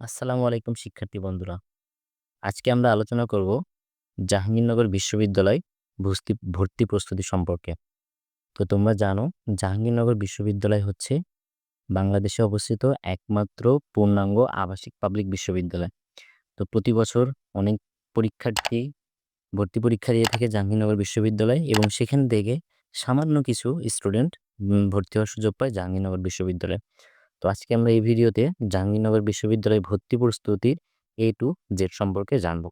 আসসালামু আলাইকুম শিক্ষার্থী বন্ধুরা। আজকে আমরা আলোচনা করব জাহাঙ্গীরনগর বিশ্ববিদ্যালয় ভর্তি প্রস্তুতি সম্পর্কে। তো তোমরা জানো জাহাঙ্গীরনগর বিশ্ববিদ্যালয় হচ্ছে বাংলাদেশে অবস্থিত একমাত্র পূর্ণাঙ্গ আবাসিক পাবলিক বিশ্ববিদ্যালয়। তো প্রতি বছর অনেক পরীক্ষার্থী ভর্তি পরীক্ষা দিয়ে থাকে জাহাঙ্গীরনগর বিশ্ববিদ্যালয় এবং সেখান থেকে সামান্য কিছু স্টুডেন্ট ভর্তি হওয়ার সুযোগ পায় জাহাঙ্গীরনগর বিশ্ববিদ্যালয়ে। তো আজকে আমরা এই ভিডিওতে জাহাঙ্গীরনগর বিশ্ববিদ্যালয় ভর্তি প্রস্তুতির A to Z সম্পর্কে জানব।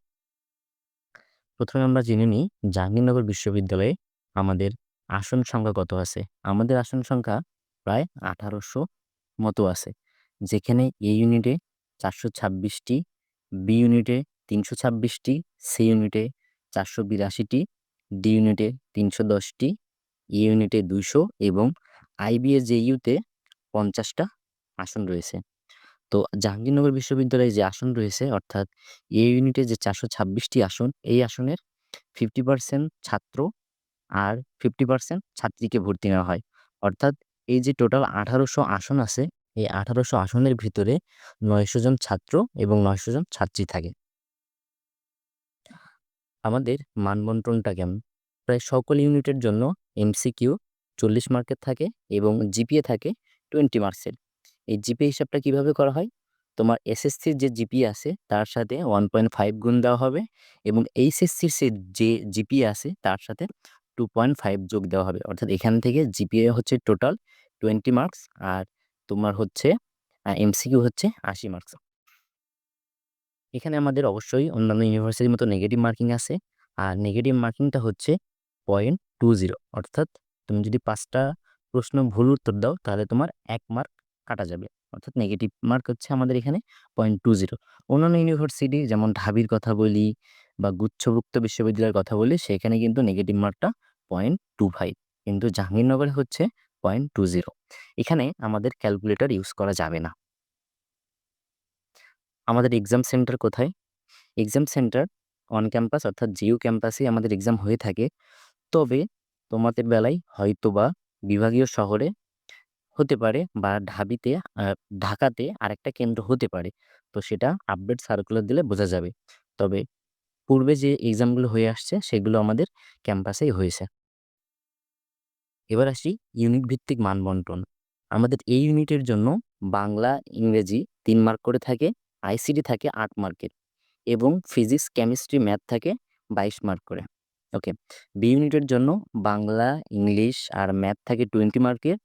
প্রথমে আমরা জেনে নিই জাহাঙ্গীরনগর বিশ্ববিদ্যালয়ে আমাদের আসন সংখ্যা কত আছে। আমাদের আসন সংখ্যা প্রায় 1800 মতো আছে, যেখানে এ ইউনিটে 426টি, বি ইউনিটে 326টি, সি ইউনিটে 482টি, ডি ইউনিটে 310টি, ই ইউনিটে 200 এবং আইবিএজেইউতে 50টা আসন রয়েছে। তো জাহাঙ্গীরনগর বিশ্ববিদ্যালয়ে যে আসন রয়েছে অর্থাৎ এ ইউনিটে যে 426টি আসন, এই আসনের 50% ছাত্র আর 50% ছাত্রীকে ভর্তি নেওয়া হয়। অর্থাৎ এই যে টোটাল 1800 আসন আছে, এই 1800 আসনের ভিতরে 900 জন ছাত্র এবং 900 জন ছাত্রী থাকে। আমাদের মানবন্টনটা কেমন? প্রায় সকল ইউনিটের জন্য এমসিকিউ 40 মার্কের থাকে এবং জিপিএ থাকে 20 মার্কসের। এই জিপিএ হিসাবটা কিভাবে করা হয়? তোমার এসএসসির যে জিপিএ আছে তার সাথে 1.5 গুণ দেওয়া হবে এবং এইচএসসির যে জিপিএ আছে তার সাথে 2.5 যোগ দেওয়া হবে। অর্থাৎ এখান থেকে জিপিএ হচ্ছে টোটাল 20 মার্কস আর তোমার হচ্ছে এমসিকিউ হচ্ছে 80 মার্কস। এখানে আমাদের অবশ্যই অন্যান্য ইউনিভার্সিটির মতো নেগেটিভ মার্কিং আছে। আর নেগেটিভ মার্কিংটা হচ্ছে 0.20, অর্থাৎ তুমি যদি 5টা প্রশ্ন ভুল উত্তর দাও তাহলে তোমার 1 মার্ক কাটা যাবে। অর্থাৎ নেগেটিভ মার্ক হচ্ছে আমাদের এখানে 0.20। অন্যান্য ইউনিভার্সিটি যেমন ঢাবির কথা বলি বা গুচ্ছভুক্ত বিশ্ববিদ্যালয়ের কথা বলি, সেখানে কিন্তু নেগেটিভ মার্কটা 0.25, কিন্তু জাহাঙ্গীরনগরে হচ্ছে 0.20। এখানে আমাদের ক্যালকুলেটর ইউজ করা যাবে না। আমাদের এক্সাম সেন্টার কোথায়? এক্সাম সেন্টার অন ক্যাম্পাস অর্থাৎ জিইউ ক্যাম্পাসেই আমাদের এক্সাম হয়ে থাকে। তবে তোমাদের বেলায় হয়তোবা বিভাগীয় শহরে হতে পারে বা ঢাকাতে আরেকটা কেন্দ্র হতে পারে। তো সেটা আপডেট সার্কুলার দিলে বোঝা যাবে। তবে পূর্বে যে এক্সামগুলো হয়ে আসছে সেগুলো আমাদের ক্যাম্পাসেই হয়েছে। এবার আসি ইউনিট ভিত্তিক মান বন্টন। আমাদের এই ইউনিটের জন্য বাংলা, ইংরেজি 3 মার্ক করে থাকে, আইসিটি থাকে 8 মার্কের এবং ফিজিক্স, কেমিস্ট্রি, ম্যাথ থাকে 22 মার্ক করে। ওকে। বি ইউনিটের জন্য বাংলা, ইংলিশ আর ম্যাথ থাকে 20 মার্কের,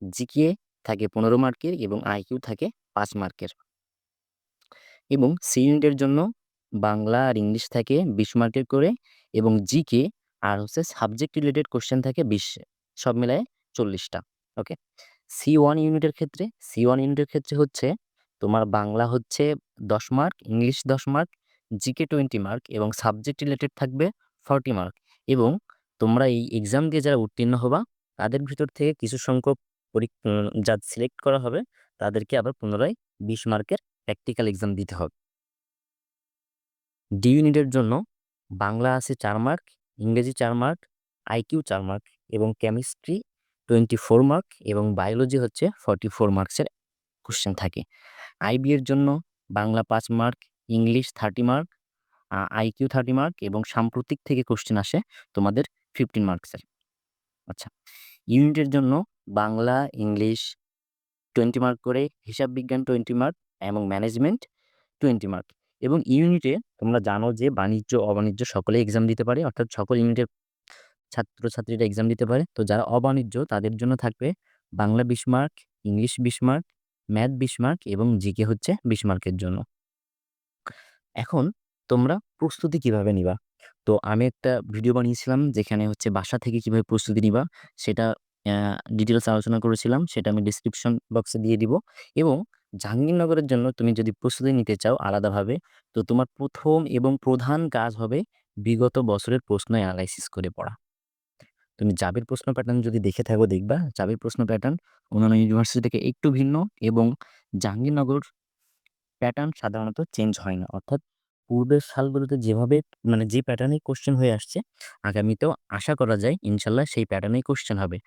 জিকে থাকে 15 মার্কের এবং আইকিউ থাকে 5 মার্কের। এবং সি ইউনিটের জন্য বাংলা আর ইংলিশ থাকে 20 মার্কের করে এবং জিকে আর হচ্ছে সাবজেক্ট রিলেটেড কোশ্চেন থাকে 20, সব মিলায়ে 40টা। ওকে। সি ওয়ান ইউনিটের ক্ষেত্রে হচ্ছে তোমার বাংলা হচ্ছে 10 mark, English 10 mark, GK 20 mark এবং সাবজেক্ট রিলেটেড থাকবে 40 মার্ক। এবং তোমরা এই এক্সাম দিয়ে যারা উত্তীর্ণ হবা তাদের ভিতর থেকে কিছু সংখ্যক যা সিলেক্ট করা হবে তাদেরকে আবার পুনরায় 20 মার্কের প্র্যাকটিক্যাল এক্সাম দিতে হবে। ডি ইউনিটের জন্য বাংলা আছে 4 মার্ক, ইংরেজি 4 মার্ক, আইকিউ 4 মার্ক এবং কেমিস্ট্রি 24 মার্ক এবং বায়োলজি হচ্ছে 44 মার্কসের কোশ্চেন থাকে। আইবি এর জন্য Bangla 5 mark, English 30 mark, IQ 30 mark এবং সাম্প্রতিক থেকে কোশ্চেন আসে তোমাদের 15 মার্কসের। আচ্ছা, ইউনিটের জন্য বাংলা, ইংলিশ 20 মার্ক করে, হিসাব বিজ্ঞান 20 মার্ক এবং ম্যানেজমেন্ট 20 মার্ক। এবং ইউনিটে তোমরা জানো যে বাণিজ্য, অবাণিজ্য সকলেই এক্সাম দিতে পারে, অর্থাৎ সকল ইউনিটের ছাত্রছাত্রীরা এক্সাম দিতে পারে। তো যারা অবাণিজ্য তাদের জন্য থাকবে Bangla 20 mark, English 20 mark, math 20 mark এবং জিকে হচ্ছে 20 মার্কের জন্য। এখন তোমরা প্রস্তুতি কিভাবে নিবা? তো আমি একটা ভিডিও বানিয়েছিলাম যেখানে হচ্ছে বাসা থেকে কিভাবে প্রস্তুতি নিবা সেটা ডিটেলস আলোচনা করেছিলাম, সেটা আমি ডিসক্রিপশন বক্সে দিয়ে দিব। এবং জাহাঙ্গীরনগরের জন্য তুমি যদি প্রস্তুতি নিতে চাও আলাদাভাবে, তো তোমার প্রথম এবং প্রধান কাজ হবে বিগত বছরের প্রশ্ন অ্যানালাইসিস করে পড়া। তুমি জাবির প্রশ্ন প্যাটার্ন যদি দেখে থাকো দেখবা জাবির প্রশ্ন প্যাটার্ন অন্যান্য ইউনিভার্সিটি থেকে একটু ভিন্ন এবং জাহাঙ্গীরনগর প্যাটার্ন সাধারণত চেঞ্জ হয় না। অর্থাৎ পূর্বের সালগুলোতে যেভাবে মানে যে প্যাটার্নেই কোশ্চেন হয়ে আসছে, আগামীতেও আশা করা যায় ইনশাল্লাহ সেই প্যাটার্নেই কোশ্চেন হবে।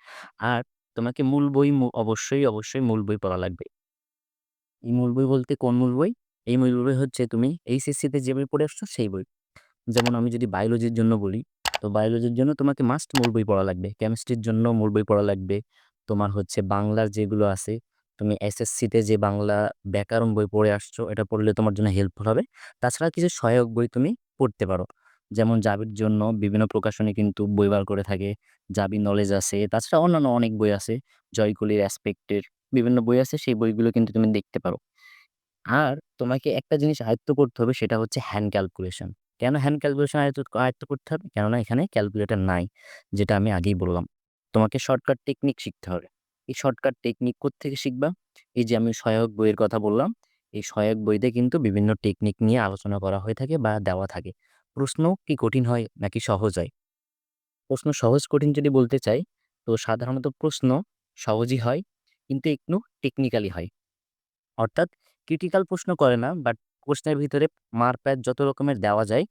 আর তোমাকে মূল বই অবশ্যই মূল বই পড়া লাগবে। এই মূল বই বলতে কোন মূল বই? এই বই হচ্ছে তুমি এইচএসসিতে যে বই পড়ে আসছো সেই বই। যেমন আমি যদি বায়োলজির জন্য বলি, তো বায়োলজির জন্য তোমাকে মাস্ট মূল বই পড়া লাগবে। কেমিস্ট্রির জন্য মূল বই পড়া লাগবে। তোমার হচ্ছে বাংলার যেগুলো আছে, তুমি এসএসসিতে যে বাংলা ব্যাকরণ বই পড়ে আসছো, এটা পড়লে তোমার জন্য হেল্পফুল হবে। তাছাড়া কিছু সহায়ক বই তুমি পড়তে পারো। যেমন জাবির জন্য বিভিন্ন প্রকাশনী কিন্তু বই বার করে থাকে। জাবি নলেজ আছে, তাছাড়া অন্যান্য অনেক বই আছে। জয়কলির অ্যাসপেক্টের বিভিন্ন বই আছে, সেই বইগুলো কিন্তু তুমি দেখতে পারো। আর তোমাকে একটা জিনিস আয়ত্ত করতে হবে, সেটা হচ্ছে হ্যান্ড ক্যালকুলেশন। কেন হ্যান্ড ক্যালকুলেশন আয়ত্ত আয়ত্ত করতে হবে? কেননা এখানে ক্যালকুলেটর নাই, যেটা আমি আগেই বললাম। তোমাকে শর্টকাট টেকনিক শিখতে হবে। এই শর্টকাট টেকনিক কোত্থেকে শিখবা? এই যে আমি সহায়ক বইয়ের কথা বললাম, এই সহায়ক বইতে কিন্তু বিভিন্ন টেকনিক নিয়ে আলোচনা করা হয়ে থাকে বা দেওয়া থাকে। প্রশ্ন কি কঠিন হয় নাকি সহজ হয়? প্রশ্ন সহজ কঠিন যদি বলতে চাই, তো সাধারণত প্রশ্ন সহজই হয়, কিন্তু একটু টেকনিক্যালি হয়। অর্থাৎ ক্রিটিক্যাল প্রশ্ন করে না, বাট প্রশ্নের ভিতরে মারপ্যাচ যত রকমের দেওয়া যায়,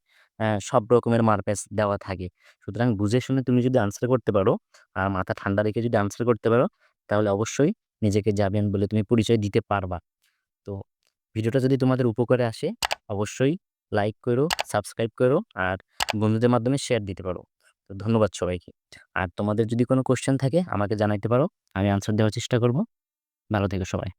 সব রকমের মারপ্যাচ দেওয়া থাকে। সুতরাং বুঝে শুনে তুমি যদি আনসার করতে পারো, আর মাথা ঠান্ডা রেখে যদি আনসার করতে পারো, তাহলে অবশ্যই নিজেকে যাবেন বলে তুমি পরিচয় দিতে পারবা। তো ভিডিওটা যদি তোমাদের উপকারে আসে, অবশ্যই লাইক করো, সাবস্ক্রাইব করো, আর বন্ধুদের মাধ্যমে শেয়ার দিতে পারো। তো ধন্যবাদ সবাইকে। আর তোমাদের যদি কোনো কোশ্চেন থাকে আমাকে জানাইতে পারো, আমি আনসার দেওয়ার চেষ্টা করব। ভালো থেকো সবাই।